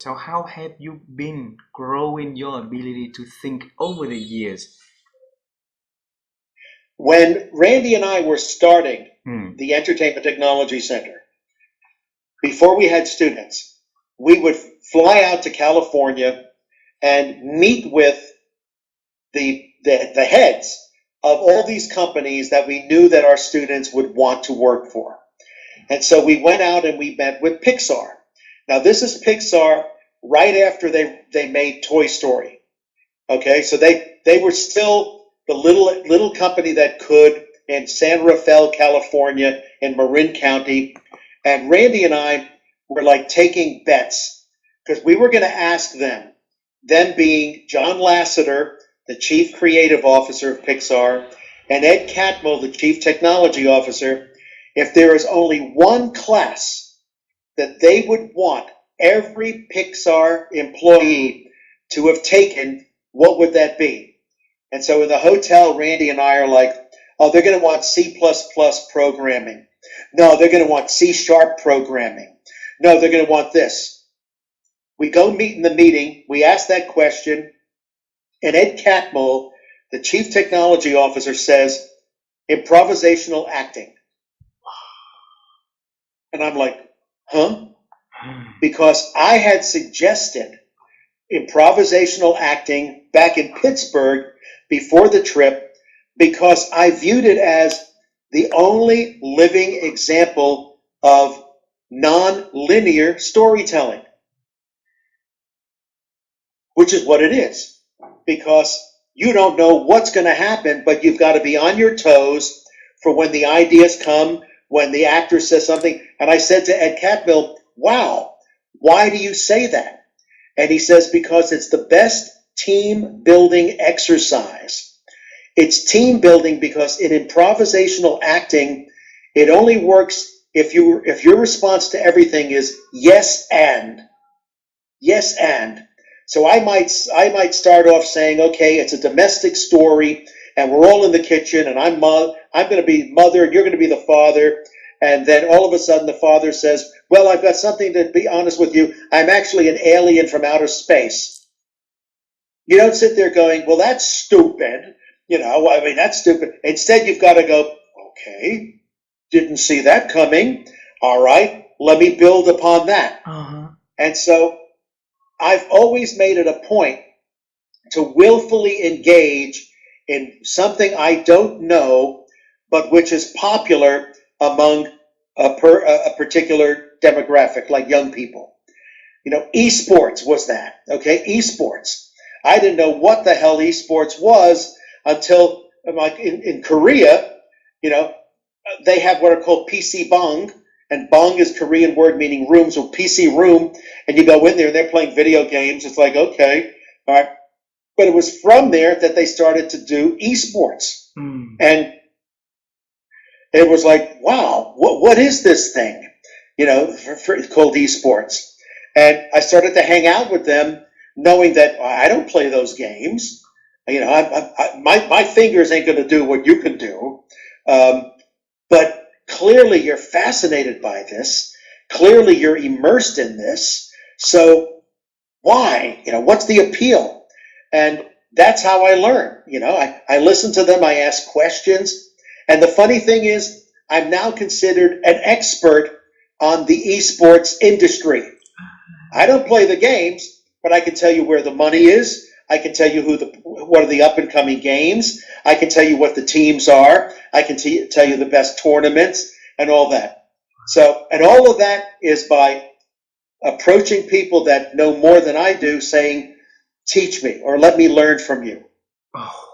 So how have you been growing your ability to think over the years? When Randy and I were starting the Entertainment Technology Center, before we had students, we would fly out to California and meet with the heads of all these companies that we knew that our students would want to work for. And so we went out and we met with Pixar. Now this is Pixar right after they made Toy Story. Okay, so they were still the little company that could in San Rafael, California, in Marin County. And Randy and I were like taking bets because we were going to ask them being John Lasseter, the Chief Creative Officer of Pixar, and Ed Catmull, the Chief Technology Officer, if there is only one class that they would want every Pixar employee to have taken, what would that be? And so in the hotel, Randy and I are like, oh, they're going to want C++ programming. No, they're going to want C# programming. No, they're going to want this. We go meet in the meeting. We ask that question. And Ed Catmull, the Chief Technology Officer, says, improvisational acting. And I'm like, huh? Because I had suggested improvisational acting back in Pittsburgh before the trip because I viewed it as the only living example of non-linear storytelling, which is what it is, because you don't know what's going to happen, but you've got to be on your toes for when the ideas come, when the actor says something. And I said to Ed Catmull, wow, why do you say that? And he says, because it's the best team building exercise. It's team building because in improvisational acting, it only works if your response to everything is yes and. Yes and. So I might start off saying, okay, it's a domestic story, and we're all in the kitchen, and I'm going to be mother, and you're going to be the father. And then all of a sudden the father says, well, I've got something to be honest with you. I'm actually an alien from outer space. You don't sit there going, well, that's stupid. That's stupid. Instead, you've got to go, okay, didn't see that coming. All right, let me build upon that. Uh-huh. And so I've always made it a point to willfully engage in something I don't know, but which is popular among a particular demographic, like young people. Esports was that, okay? Esports. I didn't know what the hell esports was until, like in Korea, they have what are called PC bong, and bong is Korean word meaning room, so PC room, and you go in there and they're playing video games. It's like, okay, all right. But it was from there that they started to do esports. And it was like, wow, what is this thing? Called esports. And I started to hang out with them, knowing that I don't play those games. My fingers ain't going to do what you can do. But clearly you're fascinated by this. Clearly you're immersed in this. So why? What's the appeal? And that's how I learn. I listen to them. I ask questions. And the funny thing is, I'm now considered an expert on the esports industry. I don't play the games, but I can tell you where the money is. I can tell you what are the up-and-coming games. I can tell you what the teams are. I can tell you the best tournaments and all that. So, and all of that is by approaching people that know more than I do, saying, teach me or let me learn from you. Oh.